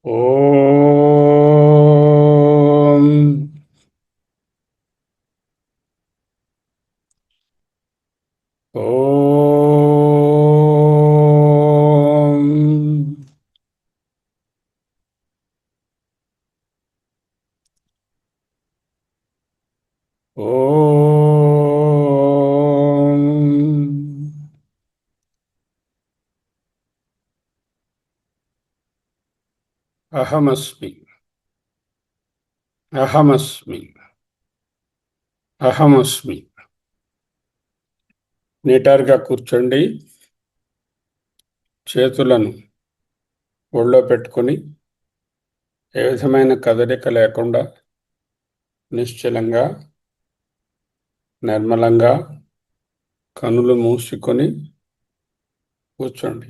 ఓం ఓం ఓం అహమస్మి అహమస్మి అహమస్మి. నిటారుగా కూర్చోండి. చేతులను ఒళ్ళో పెట్టుకొని ఏ విధమైన కదలిక లేకుండా నిశ్చలంగా నిర్మలంగా కనులు మూసుకొని కూర్చోండి.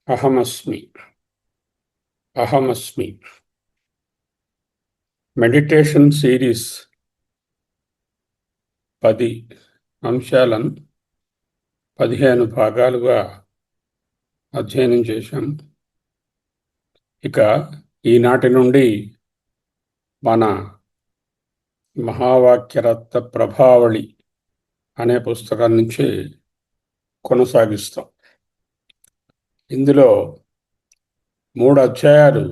అహమస్మి అహమస్మి. మెడిటేషన్ సిరీస్ 10 అంశాలను 15 భాగాలుగా అధ్యయనం చేశాం. ఇక ఈనాటి నుండి మన మహావాక్యరత్న ప్రభావళి అనే పుస్తకం నుంచి కొనసాగిస్తాం. ఇందులో 3 అధ్యాయాలు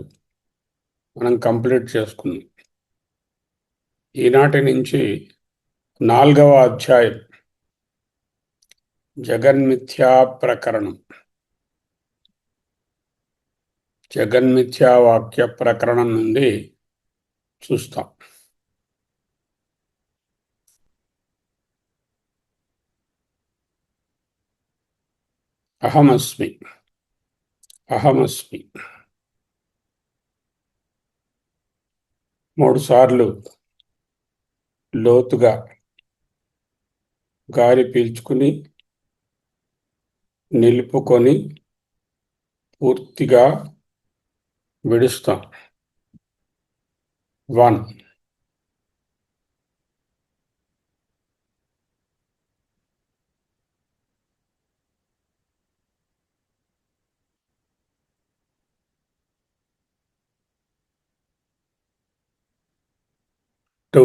మనం కంప్లీట్ చేసుకున్నాం. ఈనాటి నుంచి 4వ అధ్యాయం జగన్మిథ్యా ప్రకరణం, జగన్మిథ్యా వాక్య ప్రకరణం నుండి చూస్తాం. అహమస్మి అహమస్మి 3 సార్లు లోతుగా గాలి పీల్చుకుని నిలుపుకొని పూర్తిగా విడుస్తాం. 1 2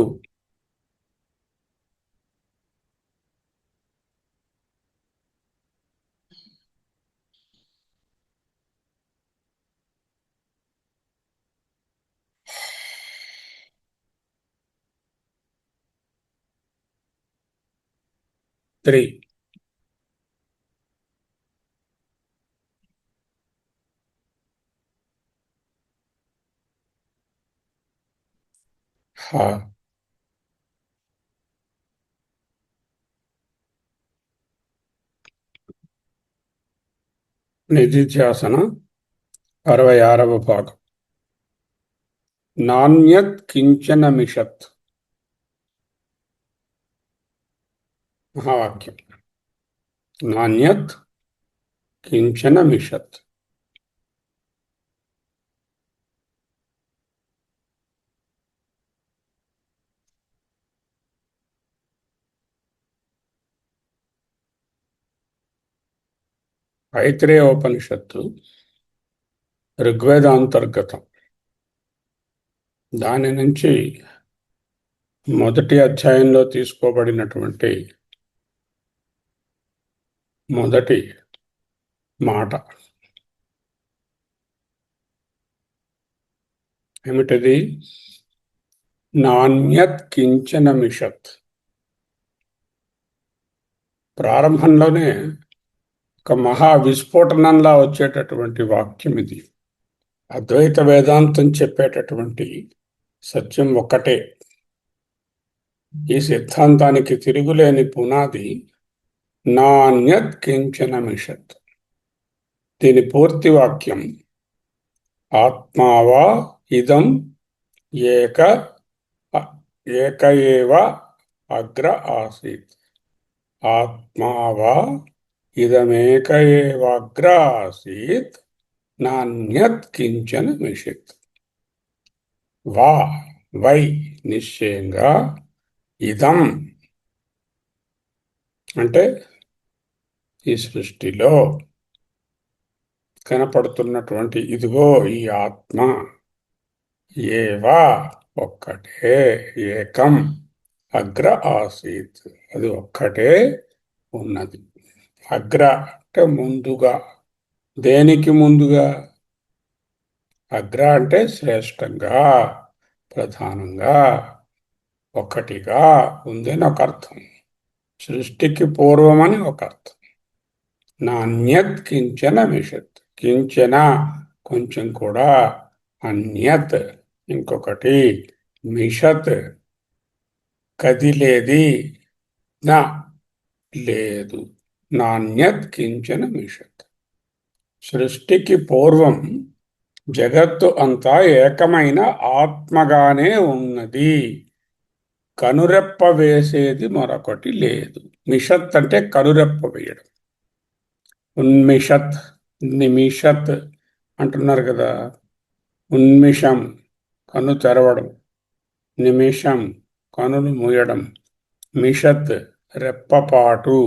3 నిధిధ్యాసన 66వ భాగం. నాణ్యత్ కించన మిషత్. మహావాక్యం. నాణ్యత్ కించన మిషత్. ఐత్రేయోపనిషత్తు ఋగ్వేదాంతర్గతం. దాని నుంచి మొదటి అధ్యాయంలో తీసుకోబడినటువంటి మొదటి మాట ఏమిటది? నాణ్యత్ కించన మిషత్. ప్రారంభంలోనే ఒక మహా విస్ఫోటనంలా వచ్చేటటువంటి వాక్యం ఇది. అద్వైత వేదాంతం చెప్పేటటువంటి సత్యం ఒక్కటే. ఈ సిద్ధాంతానికి తిరుగులేని పునాది నాణ్యత్ కించన మిషత్. దీని పూర్తి వాక్యం ఆత్మావా ఇదం ఏక ఏవ అగ్ర ఆసీత్. ఆత్మావా ఇదమేక ఏవాగ్ర ఆసీత్ నాణ్యత్ కించన మిషత్. వై నిశ్చయంగా ఇదం అంటే ఈ సృష్టిలో కనపడుతున్నటువంటి ఇదిగో ఈ ఆత్మ ఏవా ఒక్కటే ఏకం అగ్ర ఆసీత్ అది ఒక్కటే ఉన్నది. అగ్ర అంటే ముందుగా. దేనికి ముందుగా? అగ్ర అంటే శ్రేష్టంగా, ప్రధానంగా, ఒక్కటిగా ఉందని ఒక అర్థం. సృష్టికి పూర్వమని ఒక అర్థం. నాణ్యత్ కించన మిషత్. కించన కొంచెం కూడా, అన్యత్ ఇంకొకటి, మిషత్ కదిలేది, నా లేదు. నాణ్యత్ కించన మిషత్. సృష్టికి పూర్వం జగత్తు అంతా ఏకమైన ఆత్మగానే ఉన్నది. కనురెప్ప వేసేది మరొకటి లేదు. మిషత్ అంటే కనురెప్ప వేయడం. ఉన్మిషత్, నిమిషత్ అంటున్నారు కదా. ఉన్మిషం కన్ను తెరవడం, నిమిషం కనులు మూయడం, మిషత్ రెప్పపాటు,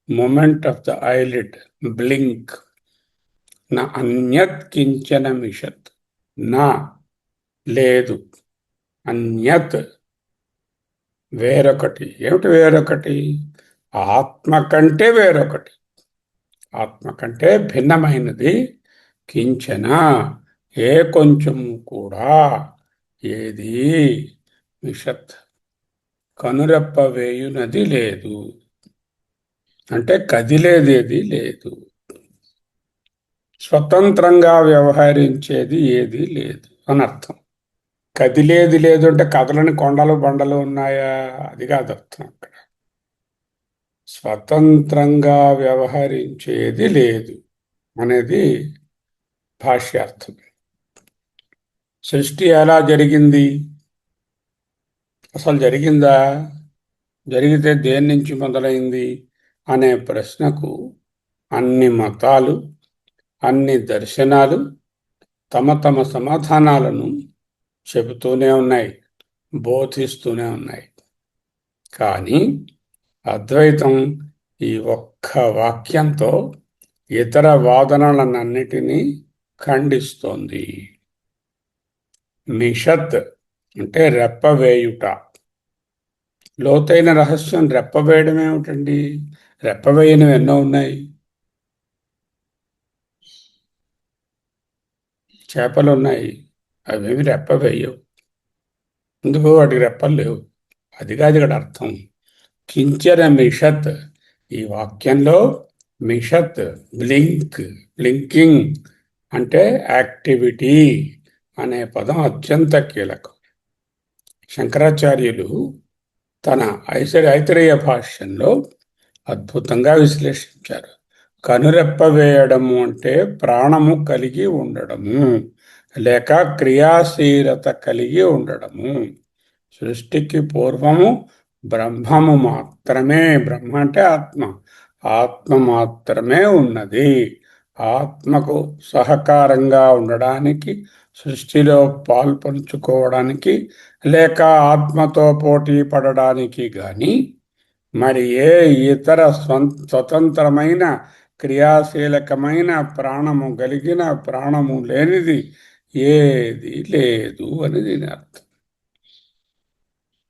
moment of the eyelid, blink. నా అన్యత్ కించన మిషత్. నా లేదు, అన్యత్ వేరొకటి. ఏమిటి వేరొకటి? ఆత్మ కంటే వేరొకటి, ఆత్మ కంటే భిన్నమైనది. కించన ఏ కొంచెం కూడా, ఏది మిషత్ కనురెప్ప వేయునది లేదు. అంటే కదిలేదేది లేదు, స్వతంత్రంగా వ్యవహరించేది ఏది లేదు అనర్థం. కదిలేది లేదు అంటే కదలని కొండలు బండలు ఉన్నాయా? అది కాదు అర్థం అక్కడ. స్వతంత్రంగా వ్యవహరించేది లేదు అనేది భాష్యార్థం. సృష్టి ఎలా జరిగింది? అసలు జరిగిందా? జరిగితే దేని నుంచి మొదలైంది అనే ప్రశ్నకు అన్ని మతాలు, అన్ని దర్శనాలు తమ తమ సమాధానాలను చెబుతూనే ఉన్నాయి, బోధిస్తూనే ఉన్నాయి. కానీ అద్వైతం ఈ ఒక్క వాక్యంతో ఇతర వాదనలనన్నిటినీ ఖండిస్తోంది. మిషత్ అంటే రెప్పవేయుట. లోతైన రహస్యం రెప్పవేయడం ఏమిటండి? రెప్పవేయనివి ఎన్నో ఉన్నాయి. చేపలు ఉన్నాయి, అవేమి రెప్పవేయవు. ఎందుకు? వాటికి రెప్పలు లేవు. అది కాదు ఇక్కడ అర్థం. కించన మిషత్. ఈ వాక్యంలో మిషత్ బ్లింక్, బ్లింకింగ్ అంటే యాక్టివిటీ అనే పదం అత్యంత కీలకం. శంకరాచార్యులు తన ఐతరేయ భాష్యంలో అద్భుతంగా విశ్లేషించారు. కనురెప్ప వేయడము అంటే ప్రాణము కలిగి ఉండడము, లేక క్రియాశీలత కలిగి ఉండడము. సృష్టికి పూర్వము బ్రహ్మము మాత్రమే, బ్రహ్మ అంటే ఆత్మ, ఆత్మ మాత్రమే ఉన్నది. ఆత్మకు సహకారంగా ఉండడానికి, సృష్టిలో పాల్పంచుకోవడానికి, లేక ఆత్మతో పోటీ పడడానికి గాని మరి ఏ ఇతర స్వతంత్రమైన క్రియాశీలకమైన ప్రాణము కలిగిన, ప్రాణము లేనిది ఏది లేదు అని దీని అర్థం.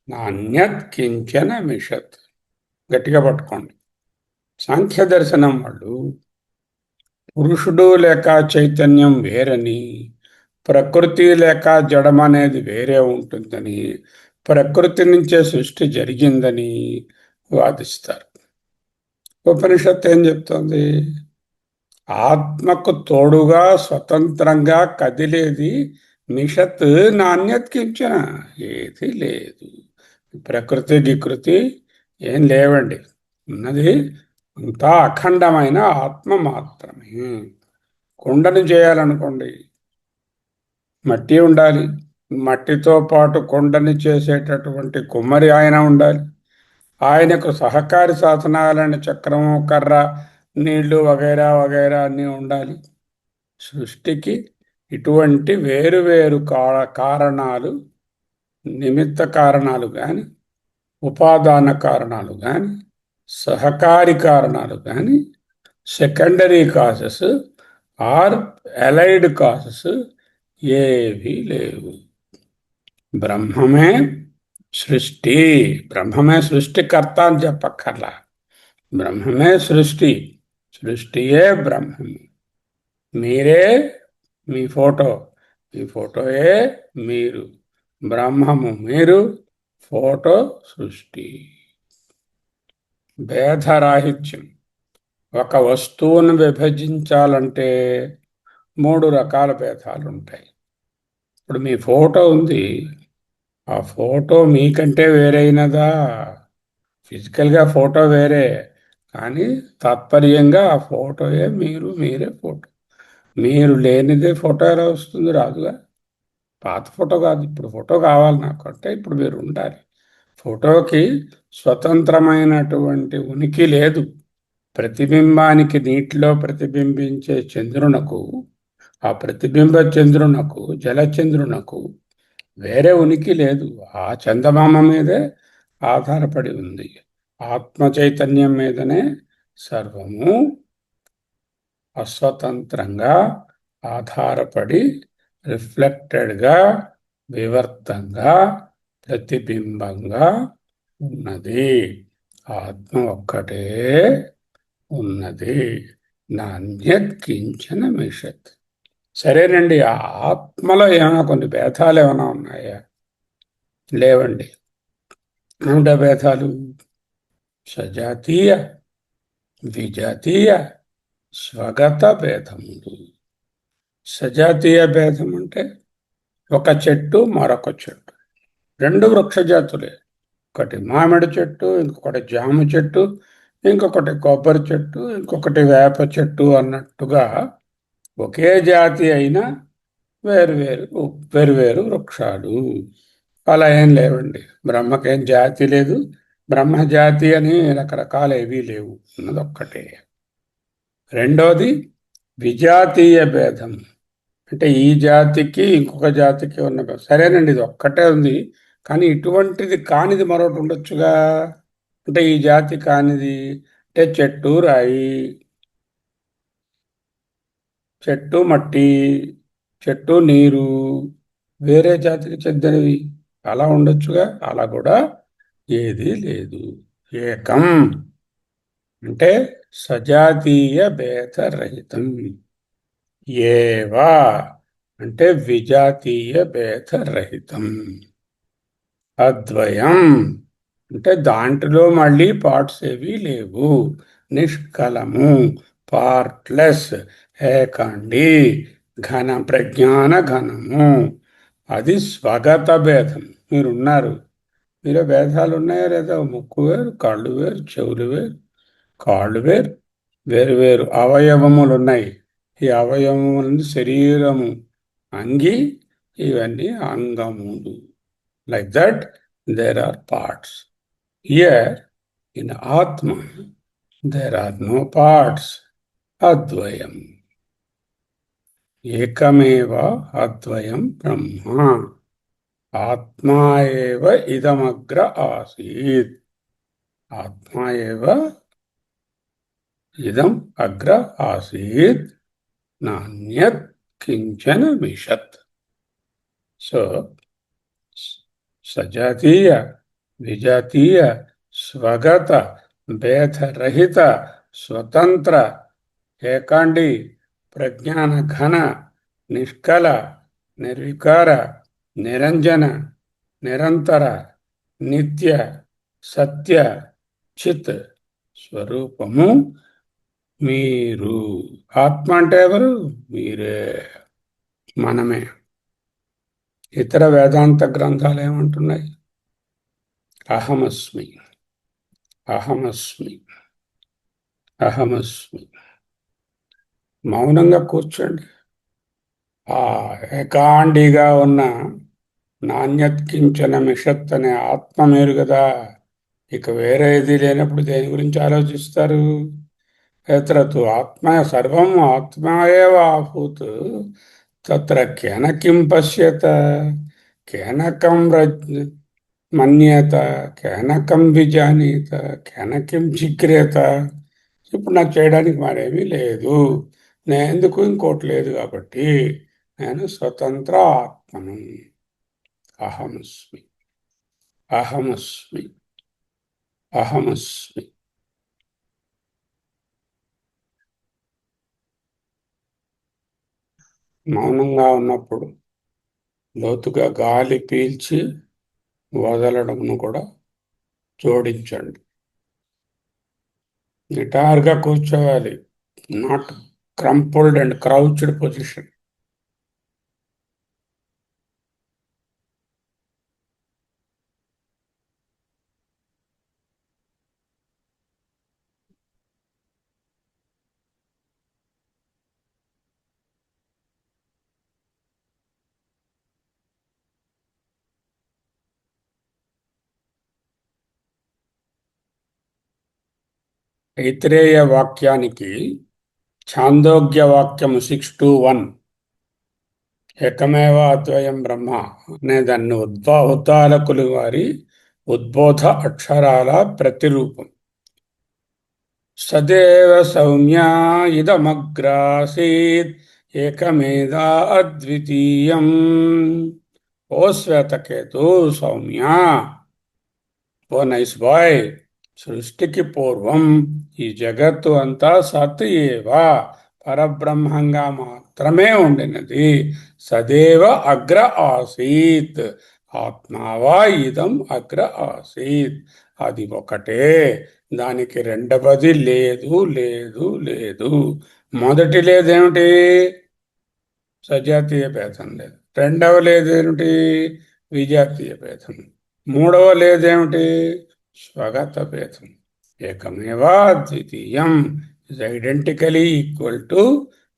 నాణ్యత్ కించన మిషత్. గట్టిగా పట్టుకోండి. సాంఖ్య దర్శనం వాళ్ళు పురుషుడు లేక చైతన్యం వేరని, ప్రకృతి లేక జడం అనేది వేరే ఉంటుందని, ప్రకృతి నుంచే సృష్టి జరిగిందని వాదిస్తారు. ఉపనిషత్తు ఏం చెప్తోంది? ఆత్మకు తోడుగా స్వతంత్రంగా కదిలేది మిషత్, నాణ్యత్ కించన ఏది లేదు. ప్రకృతి గికృతి ఏం లేవండి. ఉన్నది అంతా అఖండమైన ఆత్మ మాత్రమే. కుండని చేయాలనుకోండి, మట్టి ఉండాలి. మట్టితో పాటు కొండని చేసేటటువంటి కుమ్మరి ఆయన ఉండాలి. ఆయనకు సహకారి సాధనాలని చక్రము, కర్ర, నీళ్లు వగైరా వగైరా అన్నీ ఉండాలి. సృష్టికి ఇటువంటి వేరువేరు కారణాలు నిమిత్త కారణాలు కానీ, ఉపాదాన కారణాలు కానీ, సహకారి కారణాలు కానీ, secondary causes or allied causes ఏవి లేవు. బ్రహ్మమే సృష్టి. బ్రహ్మమే సృష్టికర్త అని చెప్పక్కర్లా. బ్రహ్మమే సృష్టి. సృష్టియే బ్రహ్మము. మీరే మీ ఫోటో, మీ ఫోటోయే మీరు. బ్రహ్మము మీరు, ఫోటో సృష్టి. భేదరాహిత్యం. ఒక వస్తువును విభజించాలంటే 3 రకాల భేదాలు ఉంటాయి. ఇప్పుడు మీ ఫోటో ఉంది, ఆ ఫోటో మీకంటే వేరైనదా? ఫిజికల్గా ఫోటో వేరే, కానీ తాత్పర్యంగా ఆ ఫోటోయే మీరు, మీరే ఫోటో. మీరు లేనిదే ఫోటో ఎలా వస్తుంది? రాదుగా. పాత ఫోటో కాదు, ఇప్పుడు ఫోటో కావాలి నాకు అంటే ఇప్పుడు మీరు ఉండాలి. ఫోటోకి స్వతంత్రమైనటువంటి ఉనికి లేదు. ప్రతిబింబానికి నీటిలో ప్రతిబింబించే చంద్రునకు, ఆ ప్రతిబింబ చంద్రునకు, జలచంద్రునకు వేరే ఉనికి లేదు. ఆ చందమామ మీదే ఆధారపడి ఉంది. ఆత్మ చైతన్యం మీదనే సర్వము అస్వతంత్రంగా ఆధారపడి రిఫ్లెక్టెడ్గా, వివర్తంగా, ప్రతిబింబంగా ఉన్నది. ఆత్మ ఒక్కటే ఉన్నది. నాణ్యత్ కించన మిషత్. సరేనండి, ఆ ఆత్మలో ఏమైనా కొన్ని భేదాలు ఏమైనా ఉన్నాయా? లేవండి. ఏమిటా భేదాలు? సజాతీయ, విజాతీయ, స్వగత భేదములు. సజాతీయ భేదం అంటే ఒక చెట్టు మరొక చెట్టు, రెండు వృక్షజాతులే. ఒకటి మామిడి చెట్టు, ఇంకొకటి జామ చెట్టు, ఇంకొకటి కొబ్బరి చెట్టు, ఇంకొకటి వేప చెట్టు అన్నట్టుగా ఒకే జాతి అయినా వేరువేరు వేరువేరు వృక్షాలు. అలా ఏం లేవండి. బ్రహ్మకేం జాతి లేదు, బ్రహ్మ జాతి అని రకరకాలు ఏవీ లేవు. ఉన్నది ఒక్కటే. రెండోది విజాతీయ భేదం. అంటే ఈ జాతికి ఇంకొక జాతికి ఉన్న సరేనండి, ఇది ఒక్కటే ఉంది, కానీ ఇటువంటిది కానిది మరొకటి ఉండొచ్చుగా. అంటే ఈ జాతి కానిది అంటే చెట్టు రాయి, చెట్టు మట్టి, చెట్టు నీరు వేరే జాతికి చెందినవి అలా ఉండొచ్చుగా. అలా కూడా ఏదీ లేదు. ఏకం అంటే సజాతీయ భేదరహితం. ఏవా అంటే విజాతీయ భేదరహితం. అద్వయం అంటే దాంట్లో మళ్ళీ పార్ట్స్ ఏవి లేవు. నిష్కలము, పార్ట్లెస్, ఏకాండి, ఘన ప్రజ్ఞాన ఘనము. అది స్వగత భేదం. మీరున్నారు, మీలో భేదాలు ఉన్నాయా లేదా? ముక్కు వేరు, కళ్ళు వేరు, చెవులు వేరు, కాళ్ళు వేరు, వేరు వేరు అవయవములు ఉన్నాయి. ఈ అవయవములను శరీరము, అంగి, ఇవన్నీ అంగములు. Like that, there are parts. Here, in Atma, there are no parts. Advayam. Ekameva Advayam Brahma. Atma eva idamagra asit. Atma eva idam agra asit. Nanyat kinchana mishat. So, సజాతీయ, విజాతీయ, స్వగత, భేదరహిత, స్వతంత్ర, ఏకాండి, ప్రజ్ఞాన ఘన, నిష్కల, నిర్వికార, నిరంజన, నిరంతర, నిత్య, సత్య, చిత్ స్వరూపము మీరు. ఆత్మ అంటే ఎవరు? మీరే, మనమే. ఇతర వేదాంత గ్రంథాలు ఏమంటున్నాయి? అహమస్మి, అహమస్మి, అహమస్మి. మౌనంగా కూర్చోండి. ఆ ఏకాండిగా ఉన్న నాణ్యత్కించన మిషత్ అనే ఆత్మ మీరు కదా. ఇక వేరే ఏది లేనప్పుడు దేని గురించి ఆలోచిస్తారు? ఎత్రతు ఆత్మ సర్వం ఆత్మాయేవ ఆహూత్ తత్ర కేన కిం పశ్యత. కేనకం మన్యేత, కేనకం విజానీత, కేనకం జిగ్రేత. ఇప్పుడు నాకు చేయడానికి మరేమీ లేదు. నేను ఎందుకు ఇంకోటి లేదు కాబట్టి నేను స్వతంత్ర ఆత్మను. అహమస్మి, అహమస్మి, అహమస్మి. మౌనంగా ఉన్నప్పుడు లోతుగా గాలి పీల్చి వదలడంను కూడా జోడించండి. నిటారుగా కూర్చోవాలి, నాట్ క్రంపుల్డ్ అండ్ క్రౌచ్డ్ పొజిషన్. ఐత్రేయ వాక్యానికి ఛాందోగ్య వాక్యము 6:1 ఏకమేవ అద్వయం బ్రహ్మ అనే దాన్ని ఉద్భవతాలకులు వారి ఉద్బోధ అక్షరాల ప్రతిరూపం. సదేవ సౌమ్యా ఇదమగ్రాసీత్ ఏకమేదా అద్వితీయం. ఓ శ్వేతకేతు, సౌమ్య, ఓ నైస్ బాయ్, సృష్టికి పూర్వం ఈ జగత్తు అంతా సత్ ఏవా పరబ్రహ్మంగా మాత్రమే ఉండినది. సదేవ అగ్ర ఆసీత్, ఆత్మావా ఇదం అగ్ర ఆసీత్. అది ఒకటే, దానికి రెండవది లేదు, లేదు, లేదు. మొదటి లేదేమిటి? సజాతీయ భేదం లేదు. రెండవ లేదేమిటి? విజాతీయ భేదం. మూడవ లేదేమిటి? స్వగత భేదం. ఏకమేవా ద్వితీయం ఇస్ ఐడెంటికలీ ఈక్వల్ టు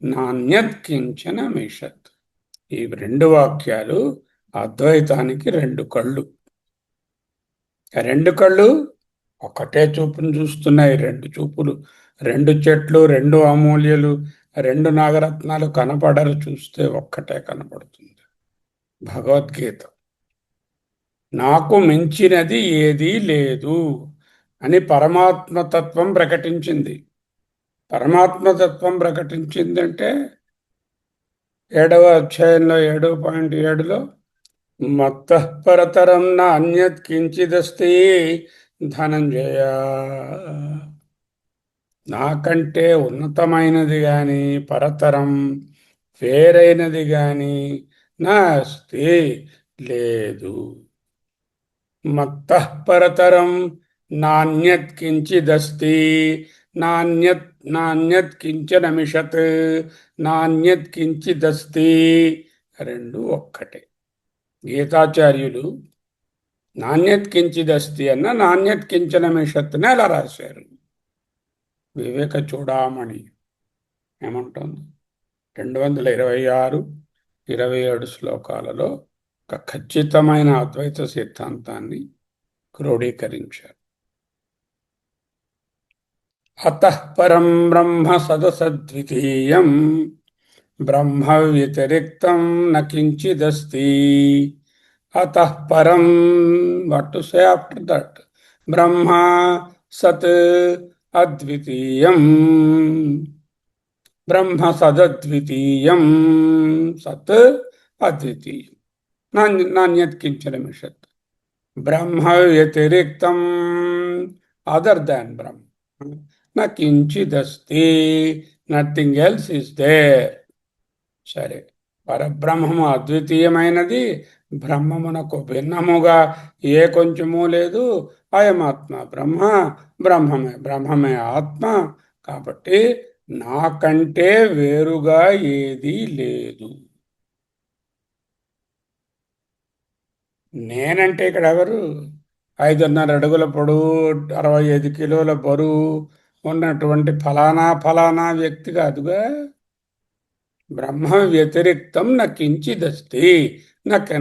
నాణ్యత్ కించన మిషత్. ఈ రెండు వాక్యాలు అద్వైతానికి రెండు కళ్ళు. రెండు కళ్ళు ఒకటే చూపును చూస్తున్నాయి. రెండు చూపులు, రెండు చెట్లు, రెండు అమూల్యలు, రెండు నాగరత్నాలు కనపడరు. చూస్తే ఒక్కటే కనపడుతుంది, భగవద్గీత. నాకు మించినది ఏదీ లేదు అని పరమాత్మతత్వం ప్రకటించింది. పరమాత్మతత్వం ప్రకటించిందంటే 7వ అధ్యాయంలో 7.7లో మత్తః పరతరం నాన్యత్ కించిదస్తి ధనంజయ. నాకంటే ఉన్నతమైనది గాని, పరతరం వేరైనది గాని నాస్తి, లేదు. మత్తః పరతరం నాణ్యత్ కించిదస్తి, నాణ్యత్ నాణ్యత్ కించన మిషత్, నాణ్యత్ కించిదస్తి. రెండు ఒక్కటే. గీతాచార్యులు నాణ్యత్ కించిదస్తి అన్న నాణ్యత్ కించన మిషత్ని అలా రాశారు. వివేక చూడామణి ఏమంటుంది? 226, 27 శ్లోకాలలో ఒక ఖచ్చితమైన అద్వైత సిద్ధాంతాన్ని క్రోడీకరించారు. అతః పరం బ్రహ్మ సదసద్వితీయం బ్రహ్మ వ్యతిరిక్తం న కించిదస్తి. అతః పరం, what to say after that? బ్రహ్మ సత్ అద్వితీయం, బ్రహ్మ సదద్వితీయం, సత్ అద్వితీయం, నాణ్యత్ కించన మిషత్. బ్రహ్మ వ్యతిరిక్తం, అదర్ దాన్ బ్రహ్మ, నా కించిదస్తి, నథింగ్ ఎల్స్ ఇస్ దేర్. సరే, పరబ్రహ్మము అద్వితీయమైనది, బ్రహ్మమునకు భిన్నముగా ఏ కొంచెమూ లేదు. అయమాత్మ బ్రహ్మ, బ్రహ్మమే బ్రహ్మమే ఆత్మ. కాబట్టి నాకంటే వేరుగా ఏదీ లేదు. నేనంటే ఇక్కడ ఎవరు? 5.5 అడుగుల పొడవు, 65 కిలోల బరువు ఉన్నటువంటి ఫలానా ఫలానా వ్యక్తి కాదుగా. బ్రహ్మ వ్యతిరిక్తం న కించిదస్తి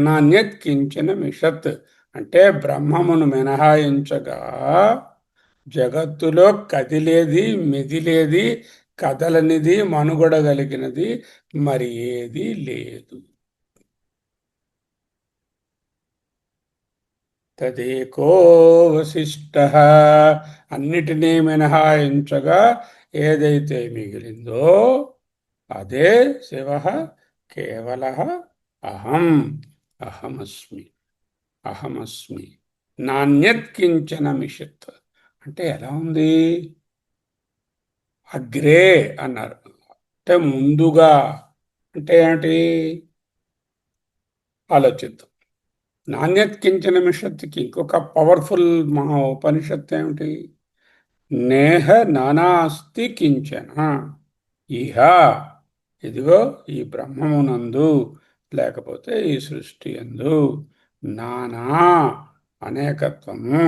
నాణ్యత్ కించిన మిషత్. అంటే బ్రహ్మమును మినహాయించగా జగత్తులో కదిలేది, మెదిలేది, కదలనిది, మనుగడగలిగినది మరి ఏది లేదు. తదేకో వశిష్ట, అన్నిటినీ మినహాయించగా ఏదైతే మిగిలిందో అదే శివ కేవల అహం, అహమస్మి, అహమస్మి, నాణ్యత్ కించన మిషత్. అంటే ఎలా ఉంది? అగ్రే అన్నారు అంటే ముందుగా. అంటే ఏంటి? ఆలోచిద్దాం. నాణ్యత్ కించన మిషత్తుకి ఇంకొక పవర్ఫుల్ మహా ఉపనిషత్తు ఏమిటి? నేహ నానాస్తి కించన ఇహ, ఇదిగో ఈ బ్రహ్మమునందు లేకపోతే ఈ సృష్టి యందు నానా అనేకత్వము,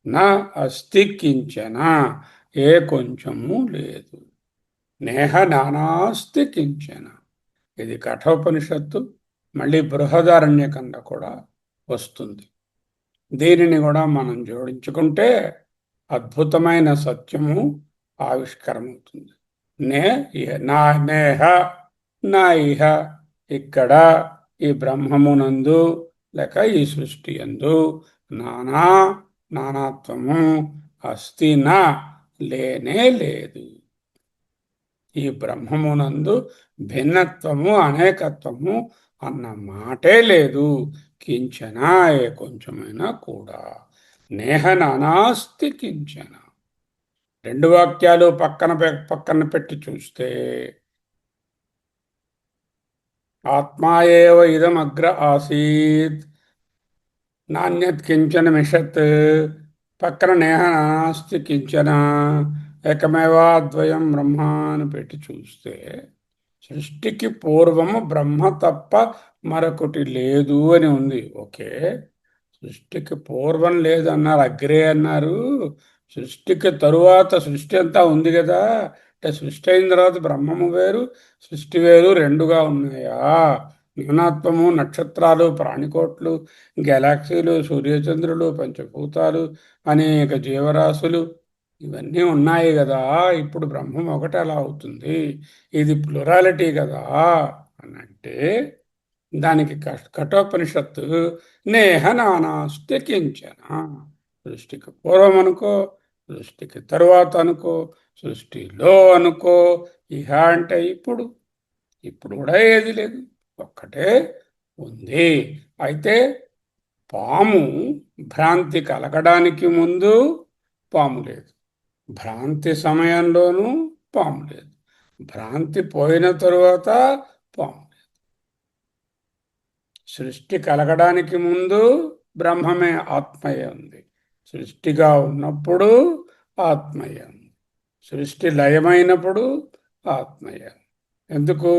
నా అస్తి కించన ఏ కొంచెము లేదు. నేహ నానాస్తి కించన, ఇది కఠోపనిషత్తు. మళ్ళీ బృహదారణ్యకంగా కూడా వస్తుంది. దీనిని కూడా మనం జోడించుకుంటే అద్భుతమైన సత్యము ఆవిష్కరమవుతుంది. నే నా నేహ నా ఇహ, ఇక్కడ ఈ బ్రహ్మమునందు లేక ఈ సృష్టి యందు నానా నానాత్వము అస్తి నా, లేనే లేదు. ఈ బ్రహ్మమునందు భిన్నత్వము అనేకత్వము అన్న మాటే లేదు. కించన ఏ కొంచెమైనా కూడా. నేహ నానాస్తి కించన. రెండు వాక్యాలు పక్కన పెట్టి చూస్తే ఆత్మాయేవ ఇదం అగ్ర ఆసీత్ నాణ్యత్ కించన మిషత్, పక్కన నేహ నానాస్తి కించన ఏకమేవా ద్వయం బ్రహ్మ అని పెట్టి చూస్తే సృష్టికి పూర్వము బ్రహ్మ తప్ప మరొకటి లేదు అని ఉంది. ఓకే, సృష్టికి పూర్వం లేదు అన్నారు, అగ్రే అన్నారు. సృష్టికి తరువాత సృష్టి అంతా ఉంది కదా. అంటే సృష్టి అయిన తర్వాత బ్రహ్మము వేరు, సృష్టి వేరు రెండుగా ఉన్నాయా? నానాత్వము, నక్షత్రాలు, ప్రాణికోట్లు, గెలాక్సీలు, సూర్యచంద్రులు, పంచభూతాలు, అనేక జీవరాశులు ఇవన్నీ ఉన్నాయి కదా. ఇప్పుడు బ్రహ్మం ఒకటి ఎలా అవుతుంది? ఇది ప్లూరాలిటీ కదా అని అంటే దానికి కఠోపనిషత్తు నేహ నానాస్తి కించన. సృష్టికి పూర్వం అనుకో, సృష్టికి తరువాత అనుకో, సృష్టిలో అనుకో, ఇహ అంటే ఇప్పుడు. ఇప్పుడు కూడా ఏది లేదు, ఒక్కటే ఉంది. అయితే పాము భ్రాంతి కలగడానికి ముందు పాము లేదు, భ్రాంతి సమయంలోనూ పాము లేదు, భ్రాంతి పోయిన తరువాత పాము. సృష్టి కలగడానికి ముందు బ్రహ్మమే ఆత్మయే ఉంది, సృష్టిగా ఉన్నప్పుడు ఆత్మయే ఉంది, సృష్టి లయమైనప్పుడు ఆత్మయే. ఎందుకు?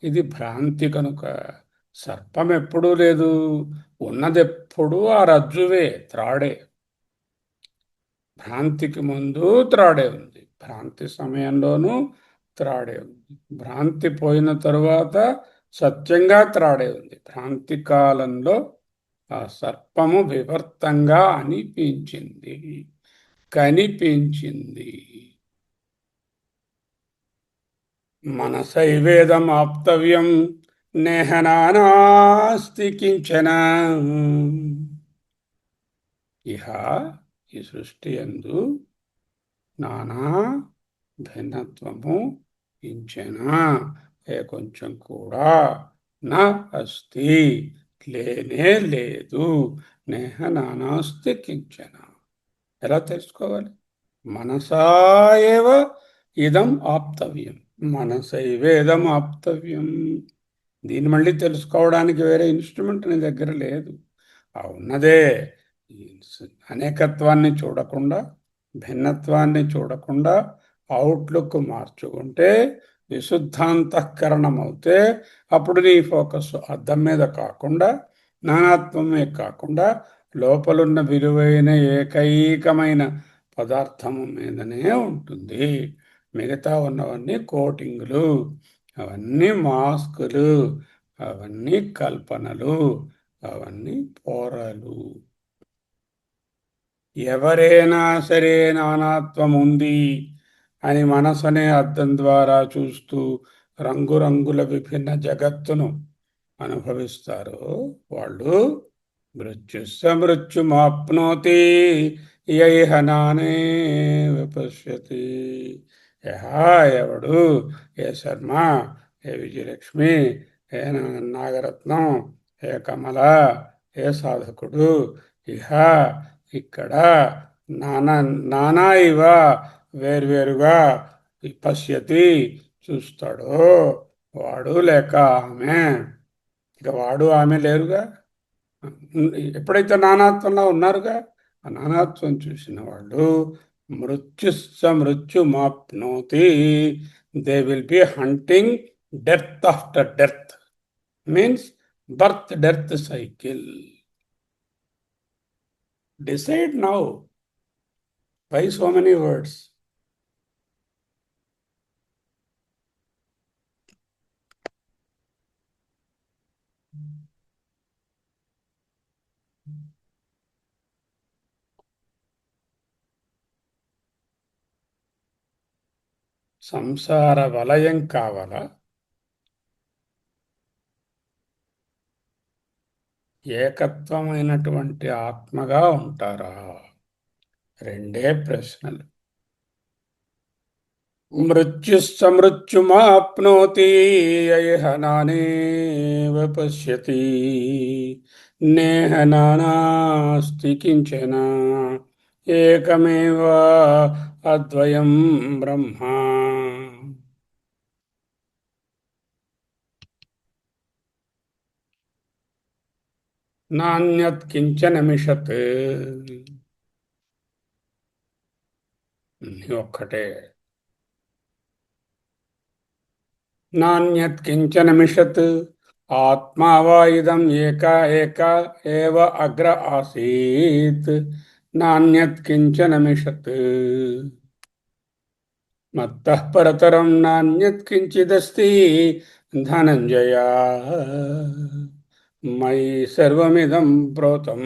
ఇది భ్రాంతి కనుక. సర్పం ఎప్పుడూ లేదు, ఉన్నదెప్పుడూ ఆ రజ్జువే, త్రాడే. భ్రాంతికి ముందు త్రాడే ఉంది, భ్రాంతి సమయంలోనూ త్రాడే ఉంది, భ్రాంతి పోయిన తరువాత సత్యంగా త్రాడే ఉంది. భ్రాంతి కాలంలో ఆ సర్పము వివర్తంగా అనిపించింది, కనిపించింది. మనసైవేదం ఆప్తవ్యం నేహ నానాస్తి కించన. ఇహ ఈ సృష్టి యందు నానా భిన్నత్వము కించన ఏ కొంచెం కూడా నా అస్తి, లేనే లేదు. నేహ నానాస్తి కించన. ఎలా తెలుసుకోవాలి? మనసాయేవ ఇదం ఆప్తవ్యం, మనసైవేదం ఆప్తవ్యం. దీన్ని మళ్ళీ తెలుసుకోవడానికి వేరే ఇన్స్ట్రుమెంట్ నీ దగ్గర లేదు. ఆ ఉన్నదే ఈ అనేకత్వాన్ని చూడకుండా, భిన్నత్వాన్ని చూడకుండా అవుట్లుక్ మార్చుకుంటే, విశుద్ధాంతఃకరణం అవుతే అప్పుడు నీ ఫోకస్ అద్దం మీద కాకుండా, నానాత్వమే కాకుండా లోపలున్న విలువైన ఏకైకమైన పదార్థము మీదనే ఉంటుంది. మిగతా ఉన్నవన్నీ కోటింగులు, అవన్నీ మాస్కులు, అవన్నీ కల్పనలు, అవన్నీ పోరలు. ఎవరైనా సరే నానాత్వం ఉంది అని మనసనే అద్దం ద్వారా చూస్తూ రంగురంగుల విభిన్న జగత్తును అనుభవిస్తారో వాళ్ళు మృత్యుస్సమృత్యుమాప్నోతి యైహ నానే విపశ్యతి. యహ ఎవడు, ఏ శర్మ, ఏ విజయలక్ష్మి, ఏ నాగరత్నం, ఏ కమల, ఏ సాధకుడు, ఇహ ఇక్కడ నానా నానా ఇవ వేర్వేరుగా పశ్యతి చూస్తాడో వాడు లేక ఆమె. ఇక వాడు ఆమె లేరుగా, ఎప్పుడైతే నానాత్వంలో ఉన్నారుగా, ఆ నానాత్వం చూసిన వాళ్ళు మృత్యుస్స మృత్యుమాప్నోతి, they will be hunting death after death, means birth death cycle. Decide now, why so many words. సంసార వలయం కావాలా, ఏకత్వమైనటువంటి ఆత్మగా ఉంటారా? రెండే ప్రశ్నలు. మృత్యుస్సమృత్యుమాప్నోతి యైహ నానేవ పశ్యతి, నేహ నానాస్తి కించన ఏకమేవ అద్వయం బ్రహ్మ. నాణ్యత్ కించన మిషత్, ఒక్కటే. నాణ్యత్ కించన మిషత్ ఆత్మా వా ఇదం ఏక ఏక ఏవ అగ్ర ఆసీత్, నాణ్యత్ కించన మిషత్ మత్తః పరతరం నాణ్యత్ కించిదస్తి ధనంజయ. మయి సర్వమిదం ప్రోతం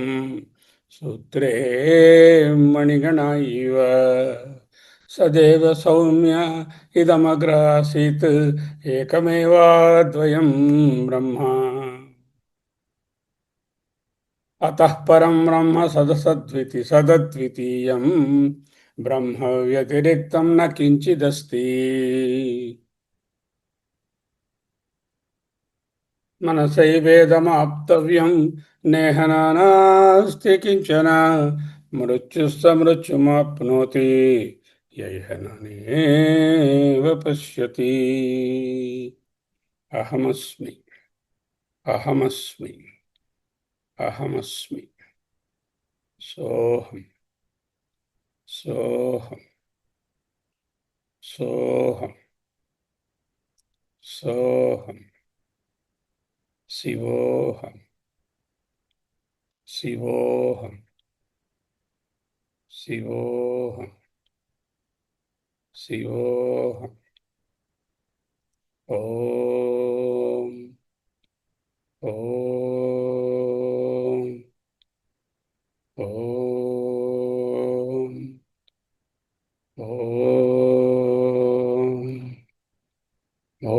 సూత్రే మణిగణ ఇవ, సదేవ సౌమ్య ఇదమగ్రాసీత్ ఏకమేవాద్వయం బ్రహ్మ. అతః పరం బ్రహ్మ సదద్వితీయం బ్రహ్మ వ్యతిరిక్తం న కించిదస్తి. మనసైవేదమాప్తవ్యం నేహ నానాస్తి కించన మృత్యుస్స మృత్యుమాప్నోతి యైహ నానేవ పశ్యతి. అహమస్మి అహమస్మి అహమస్మి, సోహం సోహం సోహం సోహం, శివోహం శివోహం శివోహం శివోహం. ఓం ఓం ఓం ఓం ఓం ఓం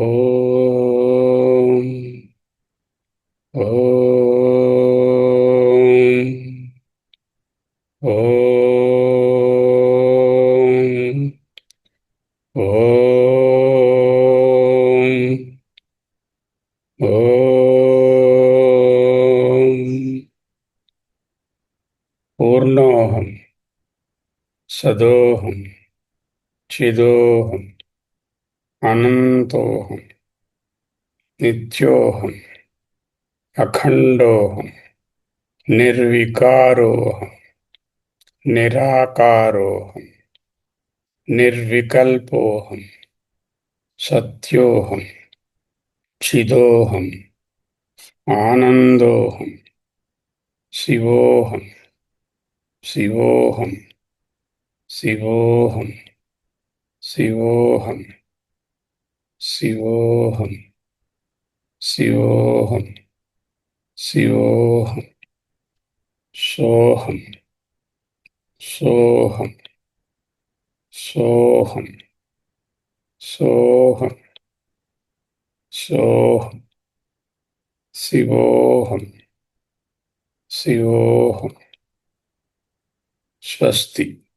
ఓం ఓం ఓం. పూర్ణోహం సదోహం చిదోహం అనంతోహం నిత్యోహం అఖండోహం నిర్వికారోహం నిరాకారోహం నిర్వికల్పోహం సత్యోహం చిదోహం ఆనందోహం శివోహం శివోహం శివోహం శివోహం శివోహం శివోహం శివోహం సోహం సోహం సోహం సోహం సోహం శివోహం శివోహం. స్వస్తి.